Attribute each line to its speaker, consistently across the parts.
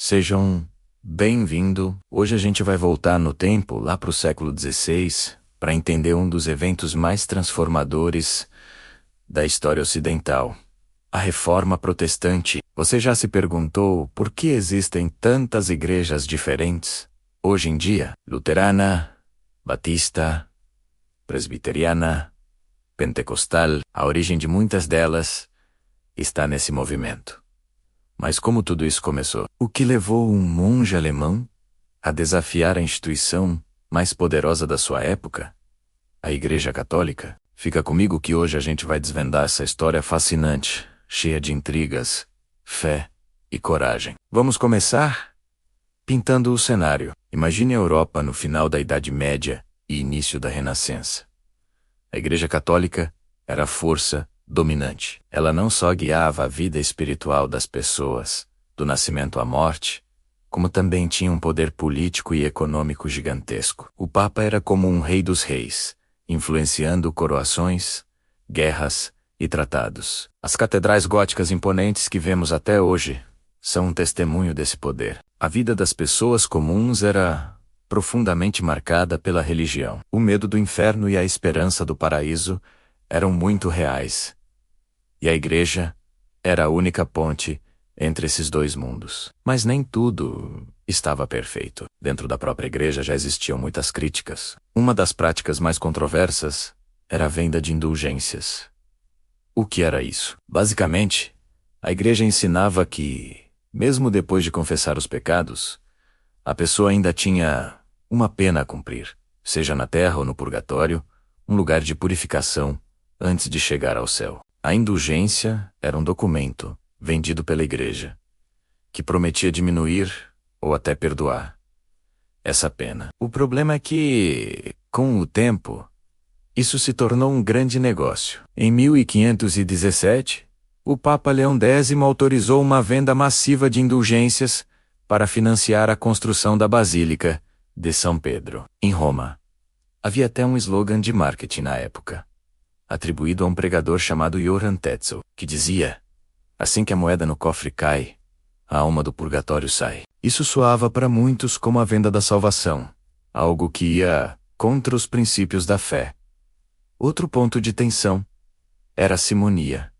Speaker 1: Sejam bem-vindos. Hoje a gente vai voltar no tempo, lá para o século XVI, para entender um dos eventos mais transformadores da história ocidental, a Reforma Protestante. Você já se perguntou por que existem tantas igrejas diferentes hoje em dia? Luterana, Batista, Presbiteriana, Pentecostal. A origem de muitas delas está nesse movimento. Mas como tudo isso começou? O que levou um monge alemão a desafiar a instituição mais poderosa da sua época? A Igreja Católica? Fica comigo que hoje a gente vai desvendar essa história fascinante, cheia de intrigas, fé e coragem. Vamos começar pintando o cenário. Imagine a Europa no final da Idade Média e início da Renascença. A Igreja Católica era a força dominante. Ela não só guiava a vida espiritual das pessoas, do nascimento à morte, como também tinha um poder político e econômico gigantesco. O Papa era como um rei dos reis, influenciando coroações, guerras e tratados. As catedrais góticas imponentes que vemos até hoje são um testemunho desse poder. A vida das pessoas comuns era profundamente marcada pela religião. O medo do inferno e a esperança do paraíso eram muito reais. E a igreja era a única ponte entre esses dois mundos. Mas nem tudo estava perfeito. Dentro da própria igreja já existiam muitas críticas. Uma das práticas mais controversas era a venda de indulgências. O que era isso? Basicamente, a igreja ensinava que, mesmo depois de confessar os pecados, a pessoa ainda tinha uma pena a cumprir, seja na terra ou no purgatório, um lugar de purificação antes de chegar ao céu. A indulgência era um documento vendido pela igreja, que prometia diminuir ou até perdoar essa pena. O problema é que, com o tempo, isso se tornou um grande negócio. Em 1517, o Papa Leão X autorizou uma venda massiva de indulgências para financiar a construção da Basílica de São Pedro, em Roma. Havia até um slogan de marketing na época, atribuído a um pregador chamado Johann Tetzel, que dizia: assim que a moeda no cofre cai, a alma do purgatório sai. Isso soava para muitos como a venda da salvação, algo que ia contra os princípios da fé. Outro ponto de tensão era a simonia,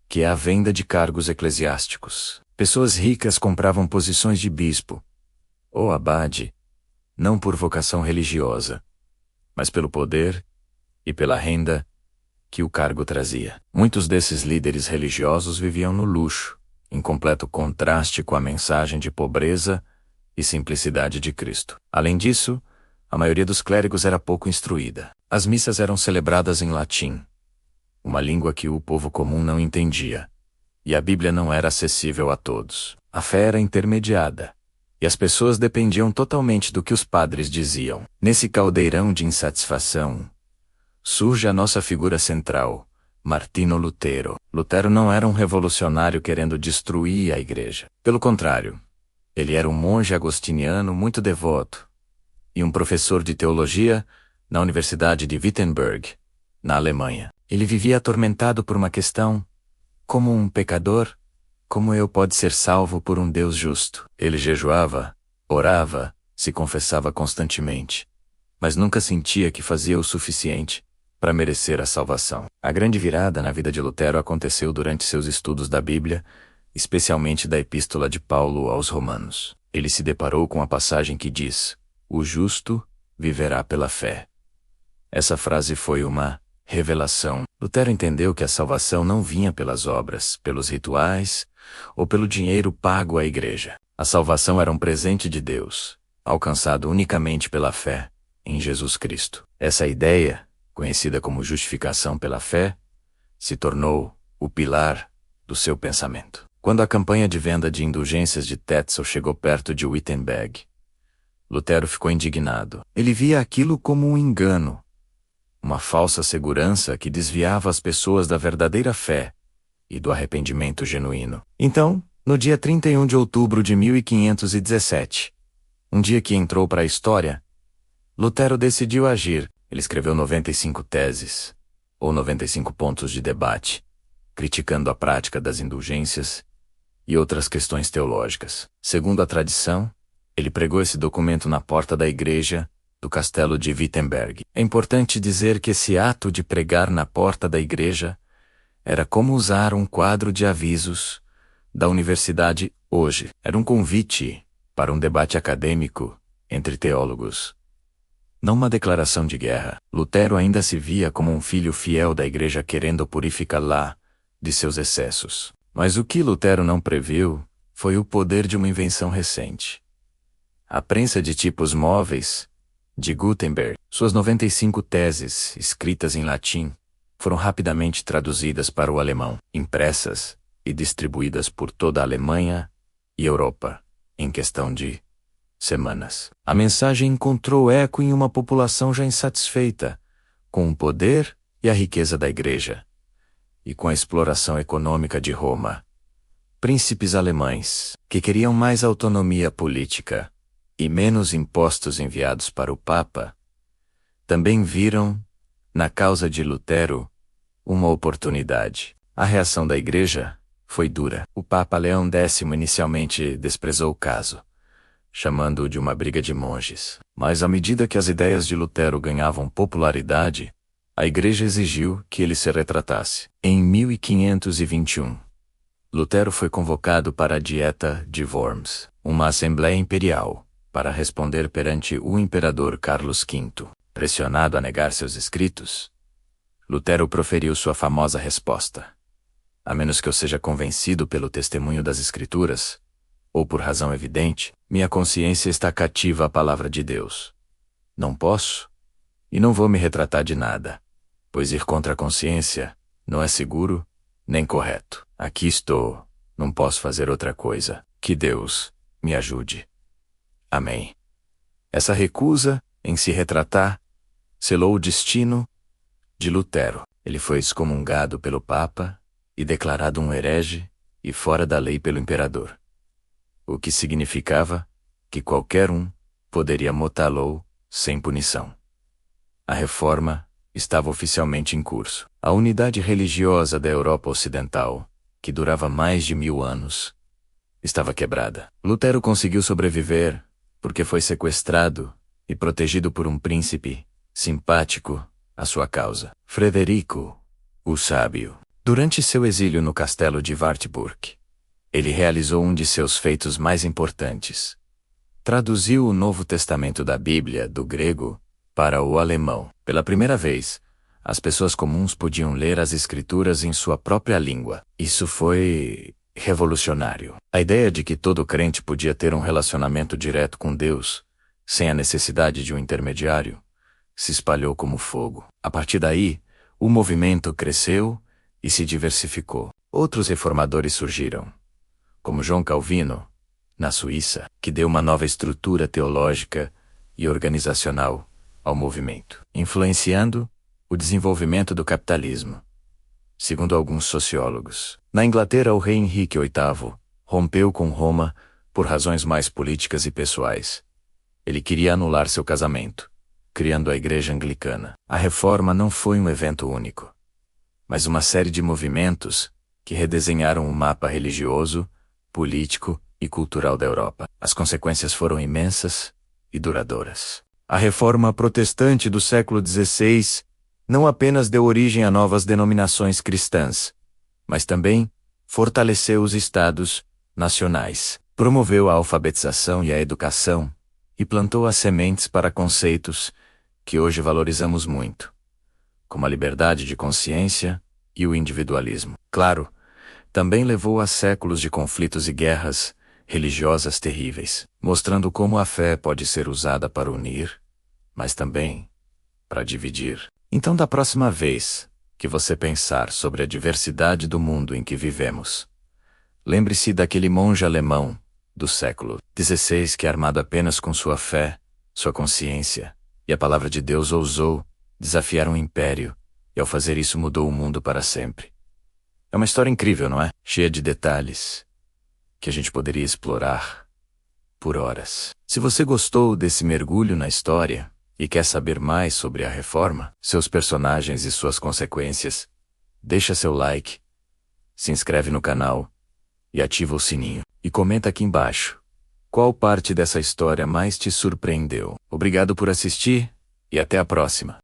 Speaker 1: que é a venda de cargos eclesiásticos. Pessoas ricas compravam posições de bispo ou abade, não por vocação religiosa, mas pelo poder e pela renda que o cargo trazia. Muitos desses líderes religiosos viviam no luxo, em completo contraste com a mensagem de pobreza e simplicidade de Cristo. Além disso, a maioria dos clérigos era pouco instruída. As missas eram celebradas em latim, uma língua que o povo comum não entendia, e a Bíblia não era acessível a todos. A fé era intermediada, e as pessoas dependiam totalmente do que os padres diziam. Nesse caldeirão de insatisfação, surge a nossa figura central, Martinho Lutero. Lutero não era um revolucionário querendo destruir a igreja. Pelo contrário, ele era um monge agostiniano muito devoto e um professor de teologia na Universidade de Wittenberg, na Alemanha. Ele vivia atormentado por uma questão: como um pecador, como eu pode ser salvo por um Deus justo? Ele jejuava, orava, se confessava constantemente, mas nunca sentia que fazia o suficiente para merecer a salvação. A grande virada na vida de Lutero aconteceu durante seus estudos da Bíblia, especialmente da Epístola de Paulo aos Romanos. Ele se deparou com a passagem que diz: o justo viverá pela fé. Essa frase foi uma revelação. Lutero entendeu que a salvação não vinha pelas obras, pelos rituais ou pelo dinheiro pago à igreja. A salvação era um presente de Deus, alcançado unicamente pela fé em Jesus Cristo. Essa ideia, conhecida como justificação pela fé, se tornou o pilar do seu pensamento. Quando a campanha de venda de indulgências de Tetzel chegou perto de Wittenberg, Lutero ficou indignado. Ele via aquilo como um engano, uma falsa segurança que desviava as pessoas da verdadeira fé e do arrependimento genuíno. Então, no dia 31 de outubro de 1517, um dia que entrou para a história, Lutero decidiu agir. Ele escreveu 95 teses, ou 95 pontos de debate, criticando a prática das indulgências e outras questões teológicas. Segundo a tradição, ele pregou esse documento na porta da igreja do castelo de Wittenberg. É importante dizer que esse ato de pregar na porta da igreja era como usar um quadro de avisos da universidade hoje. Era um convite para um debate acadêmico entre teólogos. Não uma declaração de guerra. Lutero ainda se via como um filho fiel da igreja querendo purificá-la de seus excessos. Mas o que Lutero não previu foi o poder de uma invenção recente. A prensa de tipos móveis de Gutenberg. Suas 95 teses, escritas em latim, foram rapidamente traduzidas para o alemão, impressas e distribuídas por toda a Alemanha e Europa, em questão de semanas. A mensagem encontrou eco em uma população já insatisfeita com o poder e a riqueza da igreja, e com a exploração econômica de Roma. Príncipes alemães, que queriam mais autonomia política e menos impostos enviados para o Papa, também viram, na causa de Lutero, uma oportunidade. A reação da igreja foi dura. O Papa Leão X inicialmente desprezou o caso, chamando-o de uma briga de monges. Mas à medida que as ideias de Lutero ganhavam popularidade, a igreja exigiu que ele se retratasse. Em 1521, Lutero foi convocado para a Dieta de Worms, uma assembleia imperial, para responder perante o imperador Carlos V. Pressionado a negar seus escritos, Lutero proferiu sua famosa resposta: a menos que eu seja convencido pelo testemunho das Escrituras, ou por razão evidente, minha consciência está cativa à palavra de Deus. Não posso, e não vou me retratar de nada, pois ir contra a consciência não é seguro nem correto. Aqui estou, não posso fazer outra coisa. Que Deus me ajude. Amém. Essa recusa em se retratar selou o destino de Lutero. Ele foi excomungado pelo Papa e declarado um herege e fora da lei pelo imperador, o que significava que qualquer um poderia matá-lo sem punição. A reforma estava oficialmente em curso. A unidade religiosa da Europa Ocidental, que durava mais de 1000 anos, estava quebrada. Lutero conseguiu sobreviver porque foi sequestrado e protegido por um príncipe simpático à sua causa, Frederico, o Sábio. Durante seu exílio no castelo de Wartburg, ele realizou um de seus feitos mais importantes. Traduziu o Novo Testamento da Bíblia do grego para o alemão. Pela primeira vez, as pessoas comuns podiam ler as Escrituras em sua própria língua. Isso foi revolucionário. A ideia de que todo crente podia ter um relacionamento direto com Deus, sem a necessidade de um intermediário, se espalhou como fogo. A partir daí, o movimento cresceu e se diversificou. Outros reformadores surgiram, como João Calvino, na Suíça, que deu uma nova estrutura teológica e organizacional ao movimento, influenciando o desenvolvimento do capitalismo. Segundo alguns sociólogos, na Inglaterra o rei Henrique VIII rompeu com Roma por razões mais políticas e pessoais. Ele queria anular seu casamento, criando a Igreja Anglicana. A reforma não foi um evento único, mas uma série de movimentos que redesenharam o mapa religioso, político e cultural da Europa. As consequências foram imensas e duradouras. A reforma protestante do século XVI não apenas deu origem a novas denominações cristãs, mas também fortaleceu os estados nacionais, promoveu a alfabetização e a educação e plantou as sementes para conceitos que hoje valorizamos muito, como a liberdade de consciência e o individualismo. Claro, também levou a séculos de conflitos e guerras religiosas terríveis, mostrando como a fé pode ser usada para unir, mas também para dividir. Então, da próxima vez que você pensar sobre a diversidade do mundo em que vivemos, lembre-se daquele monge alemão do século XVI que, armado apenas com sua fé, sua consciência e a palavra de Deus, ousou desafiar um império e, ao fazer isso, mudou o mundo para sempre. É uma história incrível, não é? Cheia de detalhes que a gente poderia explorar por horas. Se você gostou desse mergulho na história e quer saber mais sobre a reforma, seus personagens e suas consequências, deixa seu like, se inscreve no canal e ativa o sininho. E comenta aqui embaixo qual parte dessa história mais te surpreendeu. Obrigado por assistir e até a próxima.